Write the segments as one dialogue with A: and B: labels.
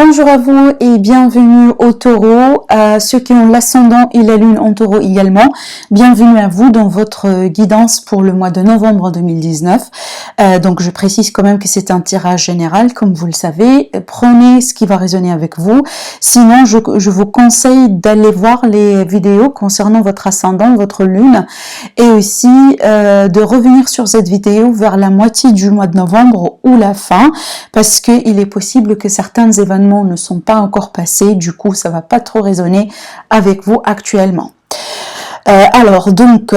A: Bonjour à vous et bienvenue au Taureau, à ceux qui ont l'ascendant et la lune en Taureau également. Bienvenue à vous dans votre guidance pour le mois de novembre 2019. Donc je précise quand même que c'est un tirage général, comme vous le savez. Prenez ce qui va résonner avec vous. Sinon, je vous conseille d'aller voir les vidéos concernant votre ascendant, votre lune, et aussi de revenir sur cette vidéo vers la moitié du mois de novembre ou la fin, parce qu'il est possible que certains événements ne sont pas encore passés, du coup ça va pas trop résonner avec vous actuellement. Alors donc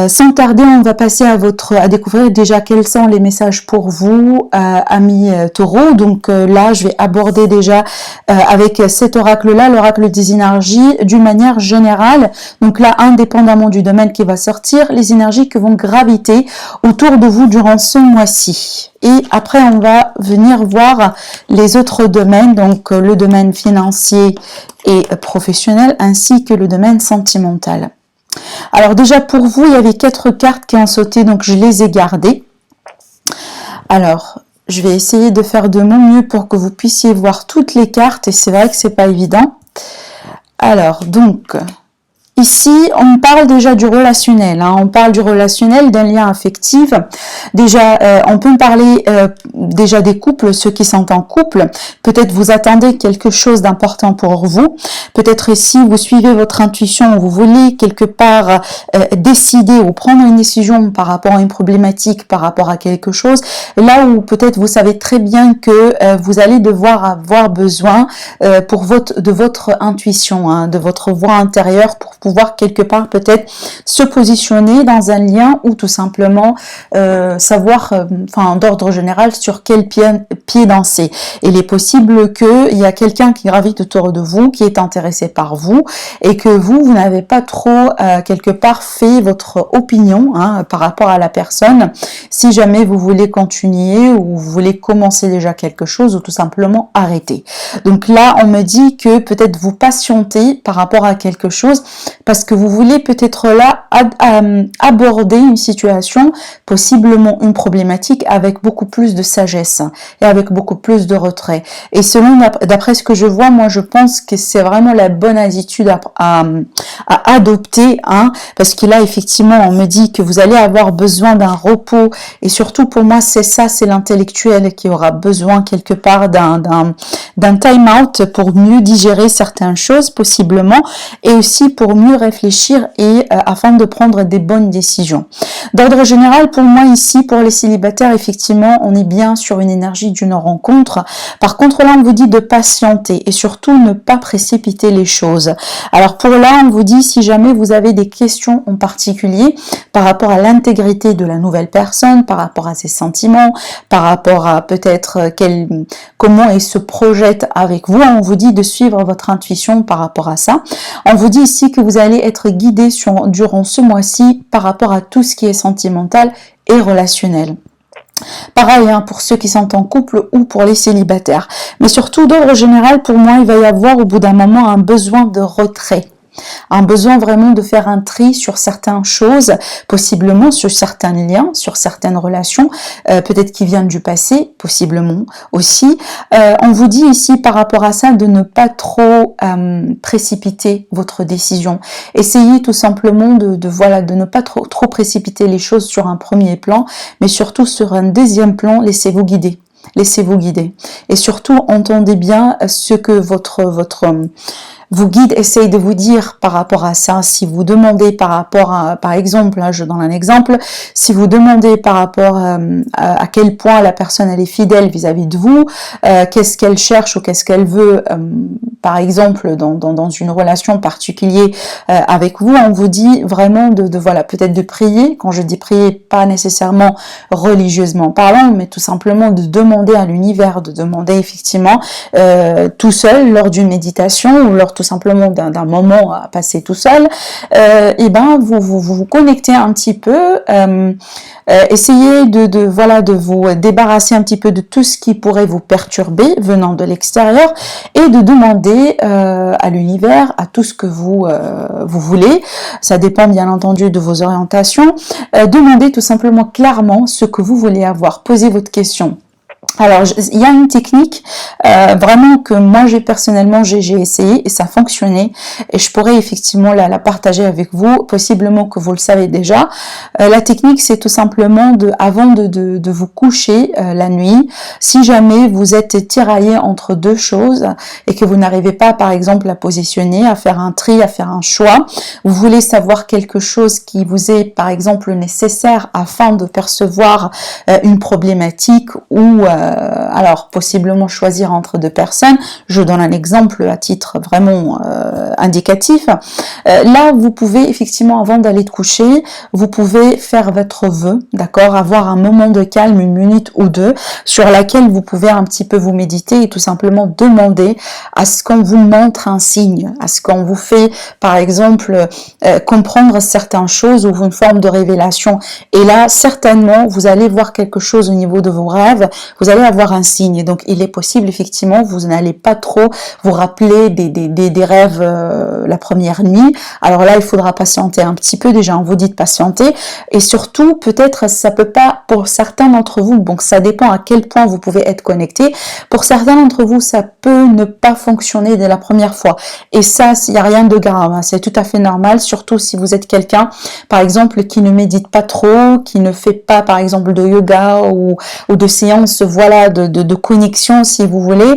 A: sans tarder, on va passer à découvrir déjà quels sont les messages pour vous, amis Taureau. Donc là je vais aborder déjà avec cet oracle là, l'oracle des énergies d'une manière générale. Donc là, indépendamment du domaine qui va sortir, les énergies qui vont graviter autour de vous durant ce mois-ci. Et après on va venir voir les autres domaines, donc le domaine financier et professionnel ainsi que le domaine sentimental. Alors déjà pour vous, il y avait 4 cartes qui ont sauté, donc je les ai gardées. Alors, je vais essayer de faire de mon mieux pour que vous puissiez voir toutes les cartes, et c'est vrai que c'est pas évident. Alors, donc, ici, on parle déjà du relationnel, on parle du relationnel, d'un lien affectif. Déjà, on peut parler déjà des couples, ceux qui sont en couple. Peut-être vous attendez quelque chose d'important pour vous. Peut-être si vous suivez votre intuition, vous voulez quelque part décider ou prendre une décision par rapport à une problématique, par rapport à quelque chose, là où peut-être vous savez très bien que vous allez devoir avoir besoin de votre intuition, de votre voix intérieure pour pouvoir quelque part peut-être se positionner dans un lien ou tout simplement savoir, d'ordre général, sur quel pied danser. Il est possible qu'il y a quelqu'un qui gravite autour de vous, qui est intéressé par vous, et que vous n'avez pas trop quelque part fait votre opinion par rapport à la personne, si jamais vous voulez continuer ou vous voulez commencer déjà quelque chose ou tout simplement arrêter. Donc là, on me dit que peut-être vous patientez par rapport à quelque chose, parce que vous voulez peut-être là aborder une situation, possiblement une problématique, avec beaucoup plus de sagesse et avec beaucoup plus de retrait. Et selon, d'après ce que je vois, moi je pense que c'est vraiment la bonne attitude à adopter, parce que là effectivement on me dit que vous allez avoir besoin d'un repos, et surtout pour moi c'est ça, c'est l'intellectuel qui aura besoin quelque part d'un time out pour mieux digérer certaines choses possiblement, et aussi pour mieux réfléchir et afin de prendre des bonnes décisions. D'ordre général, pour moi ici, pour les célibataires, effectivement, on est bien sur une énergie d'une rencontre. Par contre, là, on vous dit de patienter et surtout ne pas précipiter les choses. Alors pour là, on vous dit, si jamais vous avez des questions en particulier par rapport à l'intégrité de la nouvelle personne, par rapport à ses sentiments, par rapport à peut-être comment elle se projette avec vous, on vous dit de suivre votre intuition par rapport à ça. On vous dit ici que vous allez être guidé durant ce mois-ci par rapport à tout ce qui est sentimental et relationnel. Pareil pour ceux qui sont en couple ou pour les célibataires. Mais surtout, d'ordre général, pour moi, il va y avoir au bout d'un moment un besoin de retrait. Un besoin vraiment de faire un tri sur certaines choses, possiblement sur certains liens, sur certaines relations, peut-être qui viennent du passé, possiblement aussi. On vous dit ici par rapport à ça de ne pas trop précipiter votre décision. Essayez tout simplement de ne pas trop précipiter les choses sur un premier plan, mais surtout sur un deuxième plan, laissez-vous guider. Laissez-vous guider. Et surtout, entendez bien ce que vos guides essayent de vous dire par rapport à ça. Si vous demandez par rapport à, par exemple, je donne un exemple, si vous demandez par rapport à quel point la personne elle est fidèle vis-à-vis de vous, qu'est-ce qu'elle cherche ou qu'est-ce qu'elle veut, par exemple dans une relation particulière avec vous, on vous dit vraiment peut-être de prier. Quand je dis prier, pas nécessairement religieusement parlant, mais tout simplement de demander à l'univers, de demander effectivement tout seul lors d'une méditation ou lors tout simplement d'un moment à passer tout seul, vous connectez un petit peu, essayez de vous débarrasser un petit peu de tout ce qui pourrait vous perturber venant de l'extérieur, et de demander à l'univers, à tout ce que vous voulez. Ça dépend bien entendu de vos orientations. Demandez tout simplement clairement ce que vous voulez avoir. Posez votre question. Alors, il y a une technique vraiment que moi personnellement j'ai essayé et ça fonctionnait et je pourrais effectivement la partager avec vous, possiblement que vous le savez déjà. La technique, c'est tout simplement avant de vous coucher la nuit, si jamais vous êtes tiraillé entre deux choses et que vous n'arrivez pas par exemple à positionner, à faire un tri, à faire un choix, vous voulez savoir quelque chose qui vous est par exemple nécessaire afin de percevoir une problématique ou alors possiblement choisir entre deux personnes. Je donne un exemple à titre vraiment indicatif. Là, vous pouvez effectivement, avant d'aller te coucher, vous pouvez faire votre vœu, d'accord, avoir un moment de calme, une minute ou deux, sur laquelle vous pouvez un petit peu vous méditer et tout simplement demander à ce qu'on vous montre un signe, à ce qu'on vous fait, par exemple, comprendre certaines choses ou une forme de révélation. Et là, certainement, vous allez voir quelque chose au niveau de vos rêves, vous allez avoir un signe. Et donc, il est possible, effectivement, vous n'allez pas trop vous rappeler des rêves la première nuit. Alors là, il faudra patienter un petit peu. Déjà, on vous dit de patienter. Et surtout, peut-être, ça peut pas, pour certains d'entre vous, donc ça dépend à quel point vous pouvez être connecté. Pour certains d'entre vous, ça peut ne pas fonctionner dès la première fois. Et ça, il n'y a rien de grave. Hein. C'est tout à fait normal, surtout si vous êtes quelqu'un, par exemple, qui ne médite pas trop, qui ne fait pas, par exemple, de yoga ou de séances, voilà, de connexion, si vous voulez,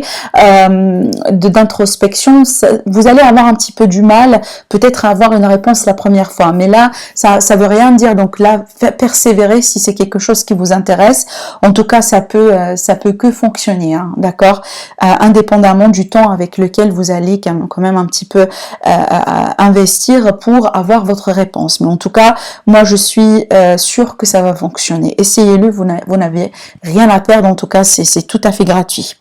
A: d'introspection. Vous allez avoir un petit peu du mal, peut-être à avoir une réponse la première fois. Mais là, ça veut rien dire. Donc là, persévérer si c'est quelque chose qui vous intéresse. En tout cas, ça peut que fonctionner, hein, d'accord, indépendamment du temps avec lequel vous allez quand même un petit peu investir pour avoir votre réponse. Mais en tout cas, moi, je suis sûre que ça va fonctionner. Essayez-le, vous n'avez rien à perdre. En tout cas, c'est tout à fait gratuit.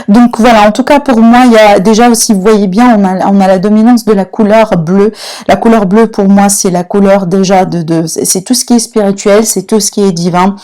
A: Donc voilà, en tout cas pour moi, il y a déjà, si vous voyez bien, on a la dominance de la couleur bleue. La couleur bleue pour moi, c'est la couleur déjà c'est tout ce qui est spirituel, c'est tout ce qui est divin.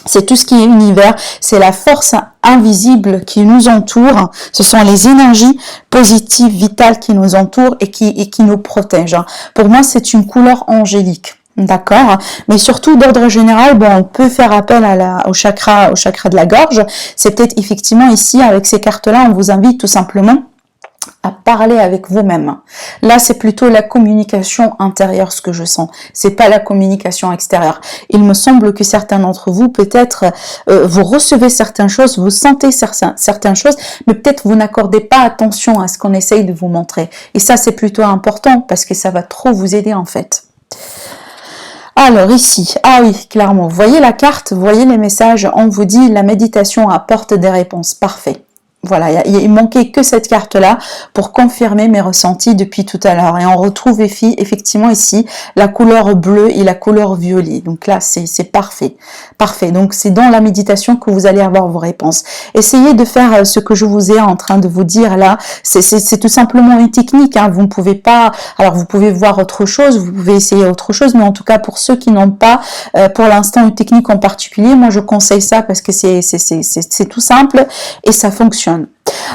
A: C'est tout ce qui est univers, c'est la force invisible qui nous entoure, ce sont les énergies positives, vitales qui nous entourent et qui nous protègent. Pour moi, c'est une couleur angélique. D'accord, mais surtout d'ordre général, bon, on peut faire appel au chakra de la gorge. C'est peut-être effectivement ici avec ces cartes-là, on vous invite tout simplement à parler avec vous-même. Là, c'est plutôt la communication intérieure, ce que je sens. C'est pas la communication extérieure. Il me semble que certains d'entre vous, peut-être, vous recevez certaines choses, vous sentez certaines choses, mais peut-être vous n'accordez pas attention à ce qu'on essaye de vous montrer. Et ça, c'est plutôt important parce que ça va trop vous aider en fait. Alors ici, ah oui, clairement, vous voyez la carte, vous voyez les messages, on vous dit la méditation apporte des réponses, parfait. Voilà, il manquait que cette carte-là pour confirmer mes ressentis depuis tout à l'heure. Et on retrouve effectivement ici la couleur bleue et la couleur violet. Donc là, c'est parfait. Parfait. Donc c'est dans la méditation que vous allez avoir vos réponses. Essayez de faire ce que je vous ai en train de vous dire là. C'est tout simplement une technique. Hein. Vous ne pouvez pas... Alors vous pouvez voir autre chose, vous pouvez essayer autre chose, mais en tout cas pour ceux qui n'ont pas pour l'instant une technique en particulier, moi je conseille ça parce que c'est tout simple et ça fonctionne.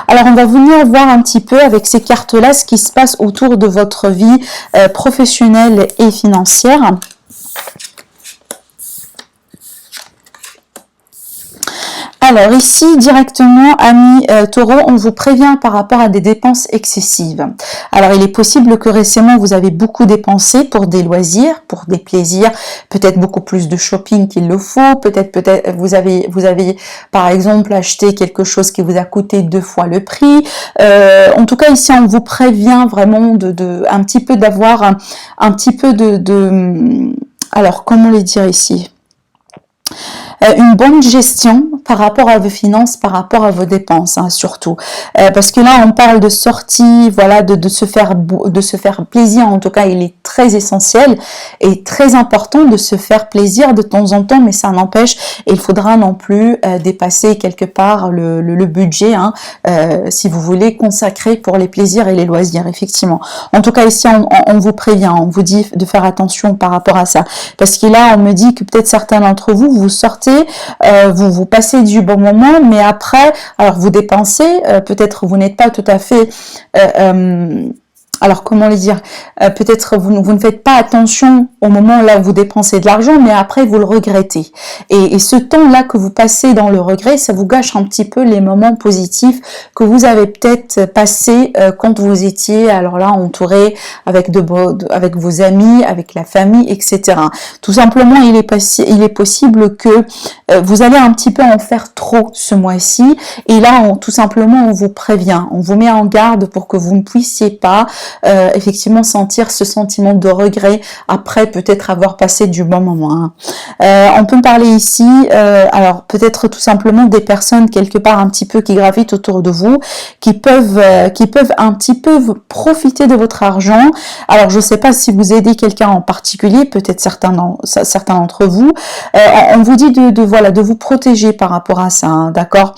A: Alors on va venir voir un petit peu avec ces cartes-là ce qui se passe autour de votre vie professionnelle et financière. Alors ici, directement, amis taureaux, on vous prévient par rapport à des dépenses excessives. Alors il est possible que récemment, vous avez beaucoup dépensé pour des loisirs, pour des plaisirs, peut-être beaucoup plus de shopping qu'il le faut, peut-être vous avez par exemple acheté quelque chose qui vous a coûté 2 fois le prix. En tout cas, ici, on vous prévient vraiment un petit peu d'avoir un petit peu alors, comment le dire ici ? Une bonne gestion par rapport à vos finances, par rapport à vos dépenses, hein, surtout. Parce que là, on parle de sortie, voilà, de se faire plaisir. En tout cas, il est très essentiel et très important de se faire plaisir de temps en temps, mais ça n'empêche, et il faudra non plus dépasser quelque part le budget, hein, si vous voulez, consacrer pour les plaisirs et les loisirs, effectivement. En tout cas, ici, on vous prévient, on vous dit de faire attention par rapport à ça. Parce que là, on me dit que peut-être certains d'entre vous sortez, vous passez du bon moment, mais après, alors vous dépensez, peut-être vous n'êtes pas tout à fait alors, comment le dire, peut-être vous ne faites pas attention au moment là où vous dépensez de l'argent, mais après vous le regrettez. Et ce temps-là que vous passez dans le regret, ça vous gâche un petit peu les moments positifs que vous avez peut-être passés quand vous étiez, alors là, entouré avec avec vos amis, avec la famille, etc. Tout simplement, il est possible que vous allez un petit peu en faire trop ce mois-ci. Et là, tout simplement, on vous prévient, on vous met en garde pour que vous ne puissiez pas effectivement sentir ce sentiment de regret après peut-être avoir passé du bon moment. On peut parler ici, alors peut-être tout simplement des personnes quelque part un petit peu qui gravitent autour de vous, qui peuvent un petit peu profiter de votre argent. Alors je ne sais pas si vous aidez quelqu'un en particulier, peut-être certains d'entre vous. On vous dit de vous protéger par rapport à ça, hein, d'accord,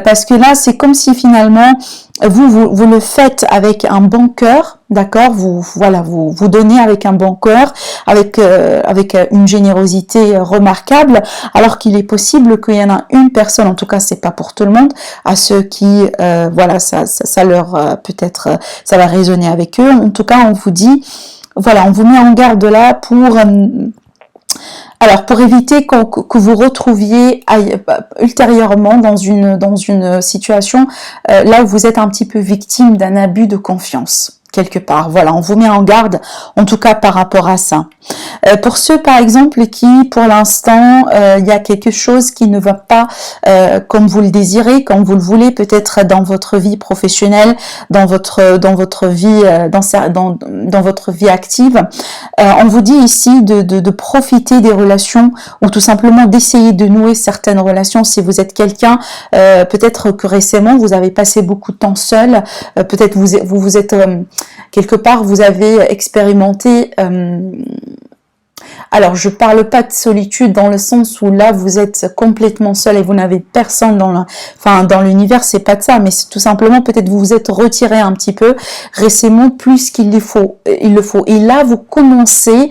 A: parce que là c'est comme si finalement vous le faites avec un bon cœur, d'accord, vous donnez avec un bon cœur, avec une générosité remarquable, alors qu'il est possible qu'il y en a une personne, en tout cas c'est pas pour tout le monde, à ceux qui ça leur peut-être ça va résonner avec eux. En tout cas, on vous dit, voilà, on vous met en garde là pour éviter que vous retrouviez ultérieurement dans une situation là où vous êtes un petit peu victime d'un abus de confiance. Quelque part, voilà, on vous met en garde, en tout cas par rapport à ça. Pour ceux, par exemple, qui, pour l'instant, il y a quelque chose qui ne va pas comme vous le désirez, comme vous le voulez, peut-être dans votre vie professionnelle, dans votre vie, dans votre vie active. On vous dit ici de profiter des relations ou tout simplement d'essayer de nouer certaines relations. Si vous êtes quelqu'un, peut-être que récemment vous avez passé beaucoup de temps seul, peut-être vous êtes quelque part, vous avez expérimenté. Alors, je parle pas de solitude dans le sens où là, vous êtes complètement seul et vous n'avez personne dans l'univers, c'est pas de ça, mais c'est tout simplement peut-être vous vous êtes retiré un petit peu récemment plus qu'il le faut. Et là, vous commencez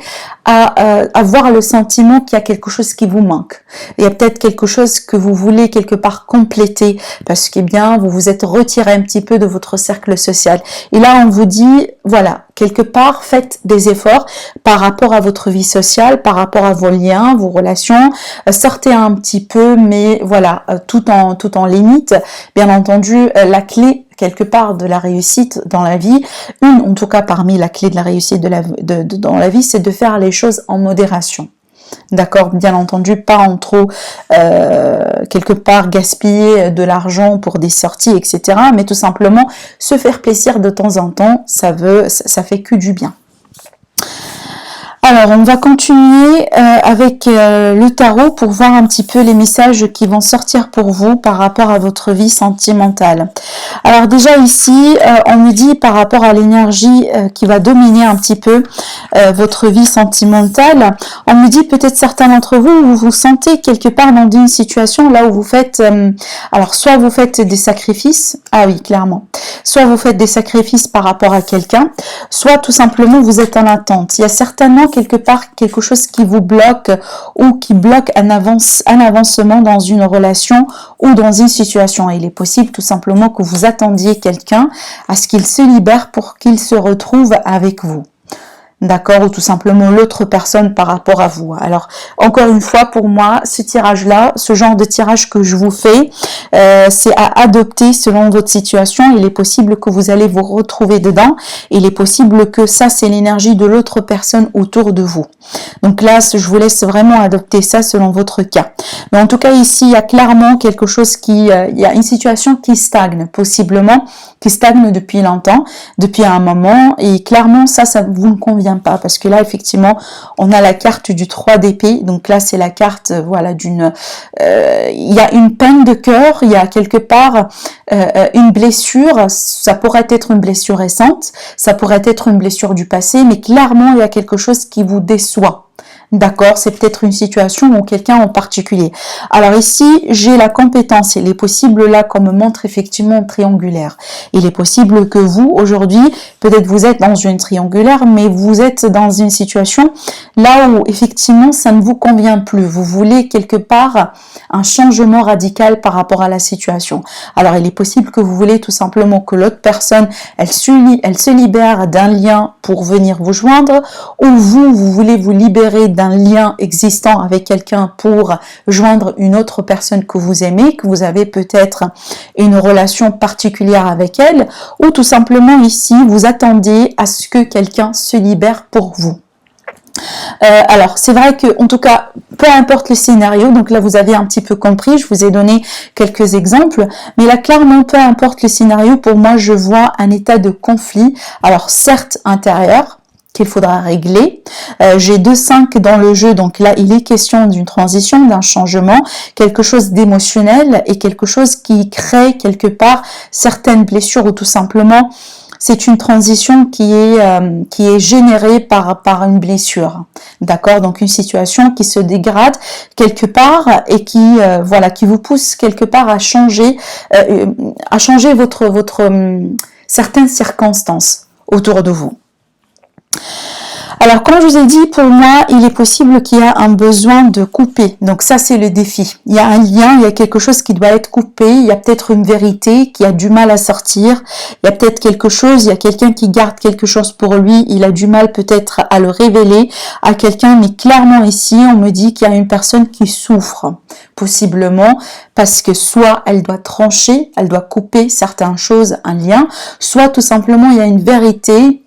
A: à avoir le sentiment qu'il y a quelque chose qui vous manque. Il y a peut-être quelque chose que vous voulez quelque part compléter parce que bien, vous vous êtes retiré un petit peu de votre cercle social. Et là, on vous dit, voilà, quelque part, faites des efforts par rapport à votre vie sociale, par rapport à vos liens, vos relations, sortez un petit peu, mais voilà, tout en limite. Bien entendu, la clé quelque part de la réussite dans la vie, en tout cas parmi la clé de la réussite dans la vie, c'est de faire les choses en modération. D'accord, bien entendu, pas en trop quelque part gaspiller de l'argent pour des sorties, etc. Mais tout simplement se faire plaisir de temps en temps, ça fait que du bien. Alors, on va continuer avec le tarot pour voir un petit peu les messages qui vont sortir pour vous par rapport à votre vie sentimentale. Alors déjà ici, on nous dit par rapport à l'énergie qui va dominer un petit peu votre vie sentimentale, on nous dit peut-être certains d'entre vous, vous vous sentez quelque part dans une situation là où vous faites, alors soit vous faites des sacrifices, ah oui, clairement, soit vous faites des sacrifices par rapport à quelqu'un, soit tout simplement vous êtes en attente. Il y a certainement quelque part quelque chose qui vous bloque ou qui bloque un avancement dans une relation ou dans une situation. Et il est possible tout simplement que vous attendiez quelqu'un à ce qu'il se libère pour qu'il se retrouve avec vous. D'accord, ou tout simplement l'autre personne par rapport à vous. Alors, encore une fois, pour moi, ce tirage-là, ce genre de tirage que je vous fais, c'est à adopter selon votre situation. Il est possible que vous allez vous retrouver dedans. Il est possible que ça, c'est l'énergie de l'autre personne autour de vous. Donc là, je vous laisse vraiment adopter ça selon votre cas. Mais en tout cas, ici, il y a clairement quelque chose il y a une situation qui stagne, possiblement, qui stagne depuis longtemps, depuis un moment. Et clairement, ça vous ne convient pas parce que là effectivement on a la carte du 3 d'épée, donc là c'est la carte voilà il y a une peine de cœur, il y a quelque part une blessure, ça pourrait être une blessure récente, ça pourrait être une blessure du passé, mais clairement il y a quelque chose qui vous déçoit. D'accord, c'est peut-être une situation ou quelqu'un en particulier. Alors ici, j'ai la compétence. Il est possible là, comme me montre effectivement triangulaire. Il est possible que vous, aujourd'hui, peut-être vous êtes dans une triangulaire, mais vous êtes dans une situation là où effectivement ça ne vous convient plus. Vous voulez quelque part un changement radical par rapport à la situation. Alors il est possible que vous voulez tout simplement que l'autre personne, elle se libère d'un lien pour venir vous joindre, ou vous voulez vous libérer d'un lien existant avec quelqu'un pour joindre une autre personne que vous aimez, que vous avez peut-être une relation particulière avec elle, ou tout simplement ici, vous attendez à ce que quelqu'un se libère pour vous. Alors, c'est vrai que, en tout cas, peu importe le scénario, donc là, vous avez un petit peu compris, je vous ai donné quelques exemples, mais là, clairement, peu importe le scénario, pour moi, je vois un état de conflit, alors certes intérieur, qu'il faudra régler. J'ai 2-5 dans le jeu, donc là, il est question d'une transition, d'un changement, quelque chose d'émotionnel et quelque chose qui crée quelque part certaines blessures ou tout simplement, c'est une transition qui est générée par une blessure. D'accord? Donc une situation qui se dégrade quelque part et qui voilà, qui vous pousse quelque part à changer votre certaines circonstances autour de vous. Alors, comme je vous ai dit, pour moi, il est possible qu'il y ait un besoin de couper. Donc ça, c'est le défi. Il y a un lien, il y a quelque chose qui doit être coupé, il y a peut-être une vérité qui a du mal à sortir, il y a peut-être quelque chose, il y a quelqu'un qui garde quelque chose pour lui, il a du mal peut-être à le révéler à quelqu'un, mais clairement ici, on me dit qu'il y a une personne qui souffre, possiblement, parce que soit elle doit trancher, elle doit couper certaines choses, un lien, soit tout simplement, il y a une vérité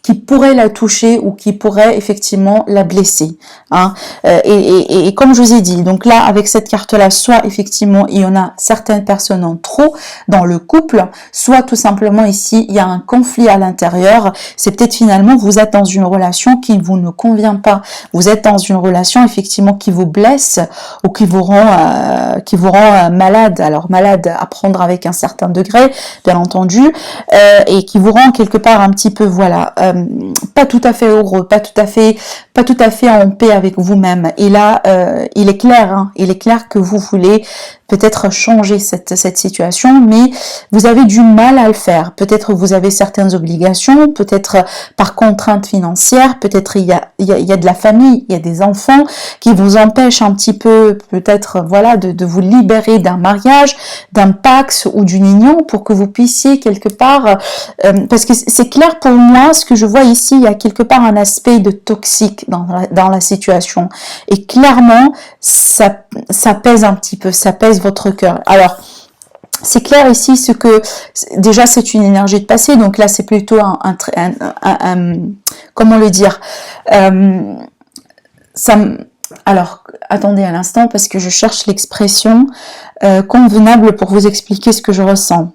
A: qui pourrait la toucher ou qui pourrait effectivement la blesser. Hein. Et comme je vous ai dit, donc là, avec cette carte-là, soit effectivement, il y en a certaines personnes en trop dans le couple, soit tout simplement ici, il y a un conflit à l'intérieur. C'est peut-être finalement, vous êtes dans une relation qui ne vous ne convient pas. Vous êtes dans une relation effectivement qui vous blesse ou qui vous rend malade. Alors malade à prendre avec un certain degré, bien entendu, et qui vous rend quelque part un petit peu, voilà, pas tout à fait heureux, pas tout à fait en paix avec vous-même. Et là, il est clair que vous voulez peut-être changer cette situation, mais vous avez du mal à le faire. Peut-être vous avez certaines obligations, peut-être par contrainte financière, peut-être il y a de la famille, il y a des enfants qui vous empêchent un petit peu, peut-être, voilà, de vous libérer d'un mariage, d'un pax ou d'une union pour que vous puissiez quelque part, parce que c'est clair pour moi, ce que je vois ici, il y a quelque part un aspect de toxique dans la situation. Et clairement, ça pèse un petit peu, ça pèse votre cœur. Alors, c'est clair ici, déjà c'est une énergie de passé, donc là c'est plutôt comment le dire, alors, attendez un instant parce que je cherche l'expression convenable pour vous expliquer ce que je ressens.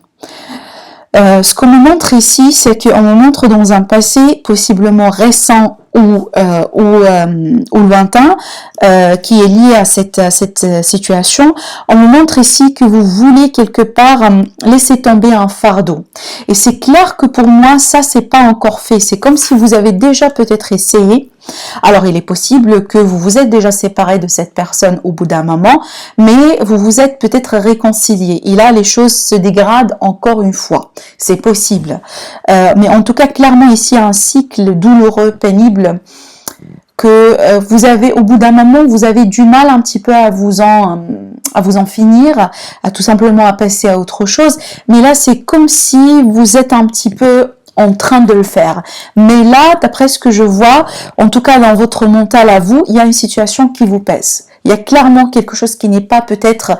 A: Ce qu'on me montre ici, c'est qu'on me montre dans un passé possiblement récent ou lointain qui est lié à cette situation. On me montre ici que vous voulez quelque part laisser tomber un fardeau. Et c'est clair que pour moi, ça, c'est pas encore fait. C'est comme si vous avez déjà peut-être essayé. Alors, il est possible que vous vous êtes déjà séparé de cette personne au bout d'un moment, mais vous vous êtes peut-être réconcilié. Et là, les choses se dégradent encore une fois. C'est possible. Mais en tout cas, clairement, ici, il y a un cycle douloureux, pénible, que vous avez, au bout d'un moment, vous avez du mal un petit peu à vous en finir, à tout simplement à passer à autre chose. Mais là, c'est comme si vous êtes un petit peu en train de le faire. Mais là, d'après ce que je vois, en tout cas dans votre mental à vous, il y a une situation qui vous pèse. Il y a clairement quelque chose qui n'est pas peut-être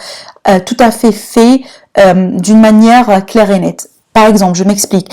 A: tout à fait d'une manière claire et nette. Par exemple, je m'explique.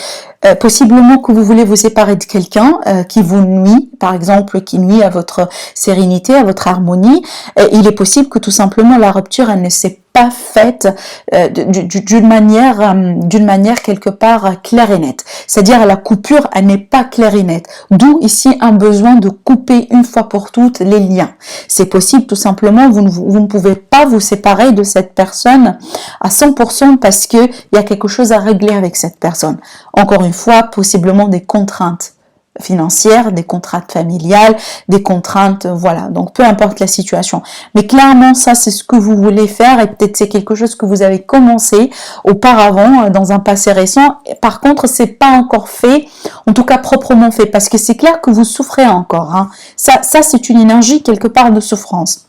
A: Possiblement que vous voulez vous séparer de quelqu'un qui vous nuit, par exemple, qui nuit à votre sérénité, à votre harmonie. Il est possible que tout simplement la rupture, elle ne s'est pas faite d'une manière quelque part claire et nette. C'est-à-dire la coupure, elle n'est pas claire et nette. D'où ici un besoin de couper une fois pour toutes les liens. C'est possible tout simplement, vous ne pouvez pas vous séparer de cette personne à 100% parce que il y a quelque chose à régler avec cette personne. Encore une fois, possiblement des contraintes financières, des contraintes familiales, des contraintes, voilà, donc peu importe la situation. Mais clairement, ça, c'est ce que vous voulez faire et peut-être c'est quelque chose que vous avez commencé auparavant, dans un passé récent. Par contre, c'est pas encore fait, en tout cas proprement fait, parce que c'est clair que vous souffrez encore, hein. Ça c'est une énergie quelque part de souffrance.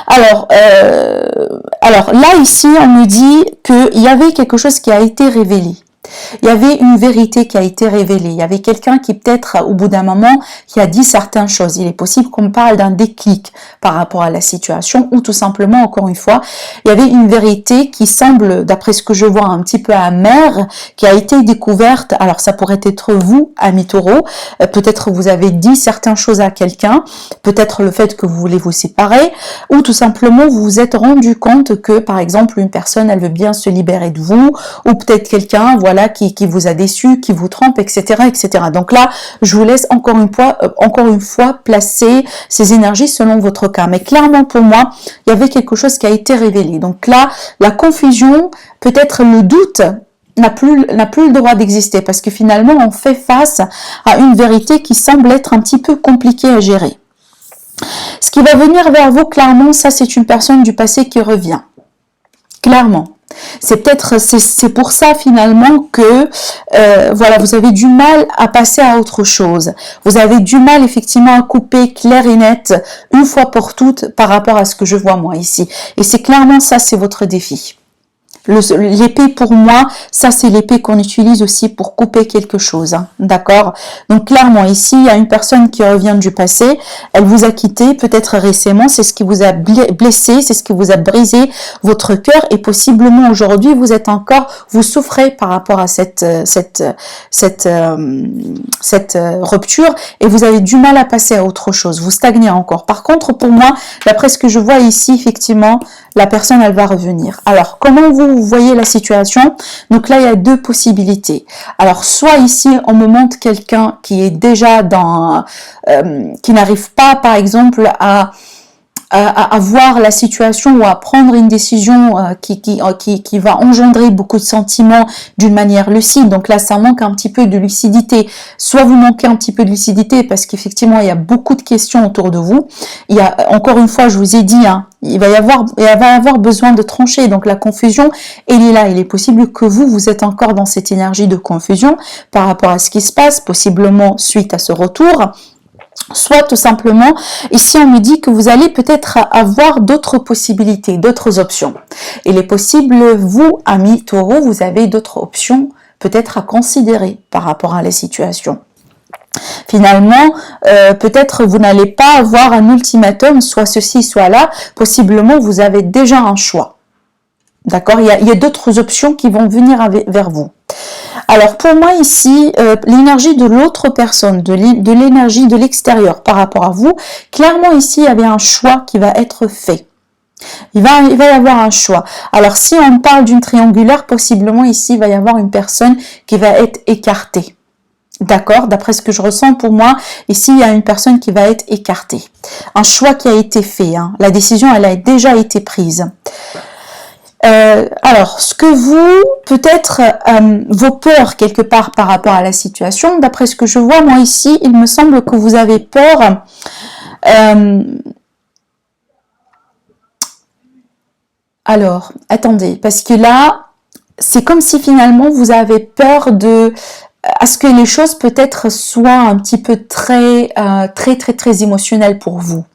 A: Alors là, ici, on me dit qu'il y avait quelque chose qui a été révélé. Il y avait une vérité qui a été révélée. Il y avait quelqu'un qui peut-être au bout d'un moment qui a dit certaines choses. Il est possible qu'on parle d'un déclic par rapport à la situation ou tout simplement, encore une fois, il y avait une vérité qui semble, d'après ce que je vois, un petit peu amère, qui a été découverte. Alors ça pourrait être vous, ami Taureau, peut-être vous avez dit certaines choses à quelqu'un, peut-être le fait que vous voulez vous séparer ou tout simplement vous vous êtes rendu compte que par exemple une personne elle veut bien se libérer de vous ou peut-être quelqu'un voilà qui vous a déçu, qui vous trompe, etc., etc. Donc là, je vous laisse encore une fois placer ces énergies selon votre cas. Mais clairement pour moi, il y avait quelque chose qui a été révélé. Donc là, la confusion, peut-être le doute n'a plus le droit d'exister parce que finalement, on fait face à une vérité qui semble être un petit peu compliquée à gérer. Ce qui va venir vers vous, clairement, ça c'est une personne du passé qui revient. Clairement. C'est pour ça finalement que voilà, vous avez du mal à passer à autre chose. Vous avez du mal effectivement à couper clair et net une fois pour toutes par rapport à ce que je vois moi ici. Et c'est clairement ça, c'est votre défi. L'épée pour moi, ça c'est l'épée qu'on utilise aussi pour couper quelque chose, hein, d'accord? Donc clairement ici, il y a une personne qui revient du passé, elle vous a quitté peut-être récemment, c'est ce qui vous a blessé, c'est ce qui vous a brisé votre cœur et possiblement aujourd'hui vous souffrez par rapport à cette rupture et vous avez du mal à passer à autre chose, vous stagnez encore. Par contre pour moi, d'après ce que je vois ici, effectivement, la personne elle va revenir. Alors comment vous voyez la situation? Donc là il y a deux possibilités. Alors soit ici on me montre quelqu'un qui est déjà qui n'arrive pas par exemple à voir la situation ou à prendre une décision qui va engendrer beaucoup de sentiments d'une manière lucide. Donc là, ça manque un petit peu de lucidité. Soit vous manquez un petit peu de lucidité parce qu'effectivement, il y a beaucoup de questions autour de vous. Il y a, encore une fois, je vous ai dit, hein, il va y avoir besoin de trancher. Donc la confusion, elle est là. Il est possible que vous êtes encore dans cette énergie de confusion par rapport à ce qui se passe, possiblement suite à ce retour. Soit tout simplement, ici on me dit que vous allez peut-être avoir d'autres possibilités, d'autres options. Il est possible, vous, amis Taureau, vous avez d'autres options peut-être à considérer par rapport à la situation. Finalement, peut-être vous n'allez pas avoir un ultimatum, soit ceci, soit là. Possiblement, vous avez déjà un choix. D'accord? Il y a d'autres options qui vont venir vers vous. Alors pour moi ici, l'énergie de l'autre personne, de l'énergie de l'extérieur par rapport à vous, clairement ici il y avait un choix qui va être fait. Il va y avoir un choix. Alors si on parle d'une triangulaire, possiblement ici il va y avoir une personne qui va être écartée. D'accord? D'après ce que je ressens pour moi, ici il y a une personne qui va être écartée. Un choix qui a été fait, hein. La décision elle a déjà été prise. Alors, ce que vous, peut-être vos peurs quelque part par rapport à la situation, d'après ce que je vois, moi ici, il me semble que vous avez peur. Alors, attendez, parce que là, c'est comme si finalement vous avez peur à ce que les choses peut-être soient un petit peu très émotionnelles pour vous.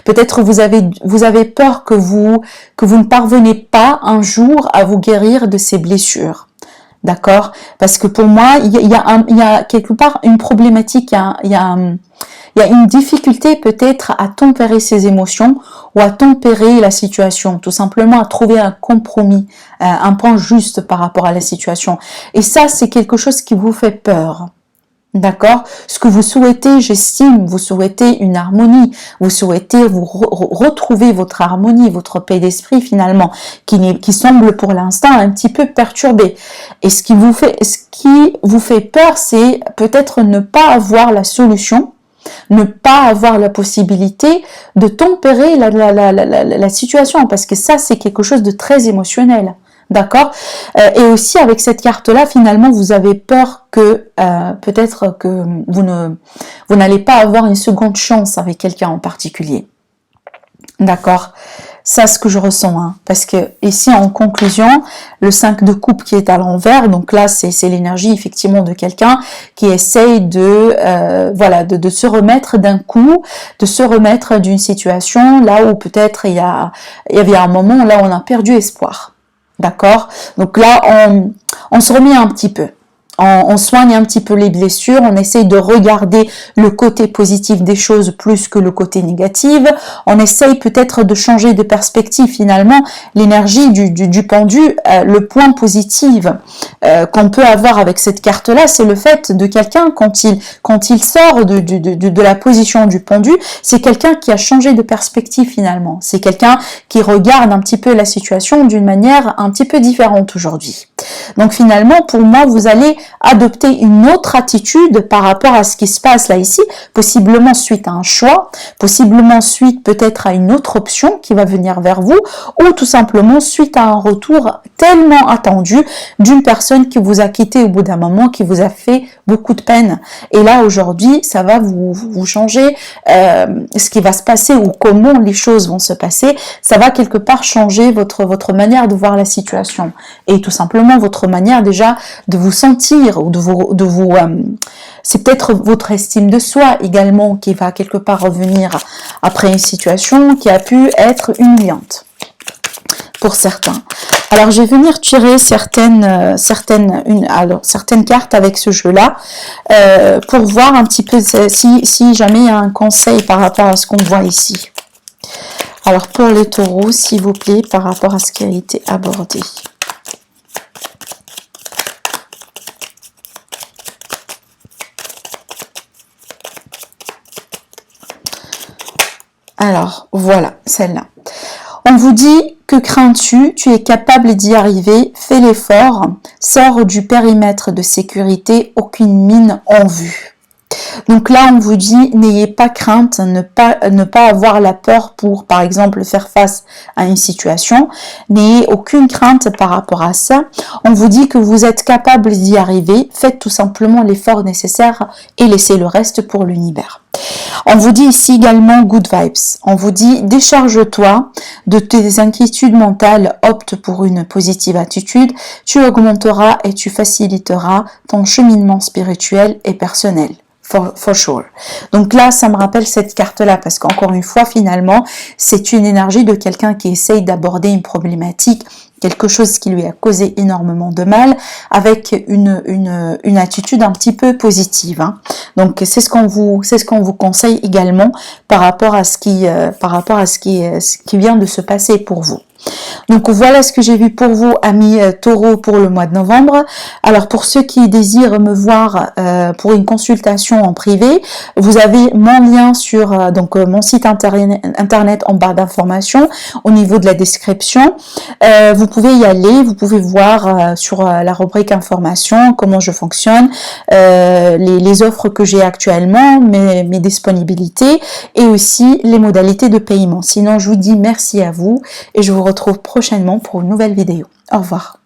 A: Peut-être vous avez peur que vous ne parvenez pas un jour à vous guérir de ces blessures. D'accord? Parce que pour moi, il y a quelque part une problématique, il y a une difficulté peut-être à tempérer ces émotions ou à tempérer la situation, tout simplement à trouver un compromis, un point juste par rapport à la situation. Et ça, c'est quelque chose qui vous fait peur. D'accord? Ce que vous souhaitez, j'estime, vous souhaitez une harmonie, vous souhaitez vous retrouver votre harmonie, votre paix d'esprit finalement, qui semble pour l'instant un petit peu perturbée. Et ce qui vous fait peur, c'est peut-être ne pas avoir la solution, ne pas avoir la possibilité de tempérer la situation, parce que ça, c'est quelque chose de très émotionnel. D'accord. Et aussi avec cette carte-là, finalement, vous avez peur que peut-être que vous n'allez pas avoir une seconde chance avec quelqu'un en particulier. D'accord. Ça, ce que je ressens, hein, parce que ici, en conclusion, le 5 de coupe qui est à l'envers, donc là, c'est l'énergie effectivement de quelqu'un qui essaye de voilà, de se remettre d'un coup, de se remettre d'une situation là où peut-être il y avait un moment là où on a perdu espoir. D'accord. Donc là, on se remet un petit peu. On soigne un petit peu les blessures, on essaye de regarder le côté positif des choses plus que le côté négatif. On essaye peut-être de changer de perspective finalement. L'énergie du pendu, le point positif qu'on peut avoir avec cette carte-là, c'est le fait de quelqu'un quand il sort de la position du pendu, c'est quelqu'un qui a changé de perspective finalement. C'est quelqu'un qui regarde un petit peu la situation d'une manière un petit peu différente aujourd'hui. Donc finalement, pour moi, vous allez adopter une autre attitude par rapport à ce qui se passe là ici, possiblement suite à un choix, possiblement suite peut-être à une autre option qui va venir vers vous, ou tout simplement suite à un retour tellement attendu d'une personne qui vous a quitté au bout d'un moment, qui vous a fait beaucoup de peine. Et là, aujourd'hui, ça va vous changer ce qui va se passer ou comment les choses vont se passer. Ça va quelque part changer votre manière de voir la situation. Et tout simplement, votre manière déjà de vous sentir ou c'est peut-être votre estime de soi également qui va quelque part revenir après une situation qui a pu être humiliante pour certains. Alors je vais venir tirer certaines cartes avec ce jeu-là pour voir un petit peu si jamais il y a un conseil par rapport à ce qu'on voit ici. Alors pour les taureaux, s'il vous plaît, par rapport à ce qui a été abordé. Alors, voilà, celle-là. On vous dit, que crains-tu? Tu es capable d'y arriver, fais l'effort, sors du périmètre de sécurité, aucune mine en vue. Donc là, on vous dit, n'ayez pas crainte, ne pas avoir la peur pour, par exemple, faire face à une situation. N'ayez aucune crainte par rapport à ça. On vous dit que vous êtes capable d'y arriver. Faites tout simplement l'effort nécessaire et laissez le reste pour l'univers. On vous dit ici également good vibes. On vous dit décharge-toi de tes inquiétudes mentales, opte pour une positive attitude. Tu augmenteras et tu faciliteras ton cheminement spirituel et personnel. For sure. Donc là, ça me rappelle cette carte-là parce qu'encore une fois, finalement, c'est une énergie de quelqu'un qui essaye d'aborder une problématique, quelque chose qui lui a causé énormément de mal, avec une attitude un petit peu positive. Hein. Donc c'est ce qu'on vous conseille également par rapport à ce qui vient de se passer pour vous. Donc voilà ce que j'ai vu pour vous, amis taureaux, pour le mois de novembre. Alors pour ceux qui désirent me voir pour une consultation en privé, vous avez mon lien sur mon site internet en barre d'informations au niveau de la description. Vous pouvez y aller, vous pouvez voir sur la rubrique information comment je fonctionne, les offres que j'ai actuellement, mes disponibilités et aussi les modalités de paiement. Sinon, je vous dis merci à vous et je vous retrouve prochainement pour une nouvelle vidéo. Au revoir.